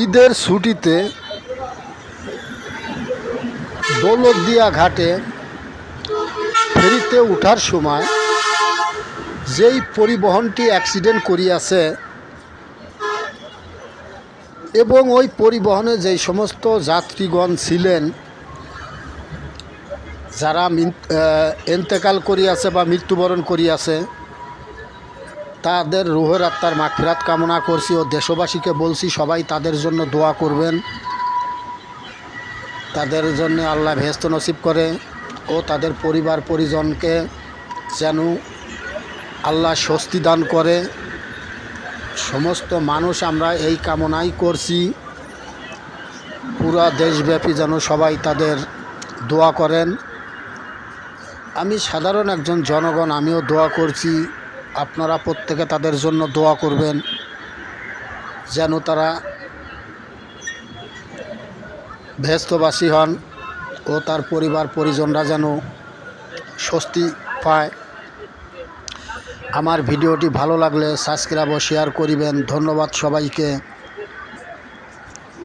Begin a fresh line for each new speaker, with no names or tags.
ঈদের ছুটিতে দৌলতদিয়া ঘাটে ফেরিতে ওঠার সময় যেই পরিবহনটি অ্যাক্সিডেন্ট করিয়াছে এবং ওই পরিবহনে যেই সমস্ত যাত্রীগণ ছিলেন, যারা ইন্তেকাল করিয়াছে বা মৃত্যুবরণ করিয়াছে, তাদের রুহের আত্মার মাগফিরাত কামনা করছি ও দেশবাসীকে বলছি সবাই তাদের জন্য দোয়া করবেন। তাদের জন্য আল্লাহ বেহেশত নসিব করে ও তাদের পরিবার পরিজনকে যেন আল্লাহ স্বস্তি দান করে। সমস্ত মানুষ আমরা এই কামনাই করছি, পুরা দেশব্যাপী যেন সবাই তাদের দোয়া করেন। আমি সাধারণ একজন জনগণ, আমিও দোয়া করছি, আপনারা প্রত্যেকে তাদের জন্য দোয়া করবেন যেন তারা বেহেশতবাসী হন ও তার পরিবার পরিজনরা যেন স্বস্তি পায়। আমার ভিডিওটি ভালো লাগলে সাবস্ক্রাইব ও শেয়ার করিবেন। ধন্যবাদ সবাইকে।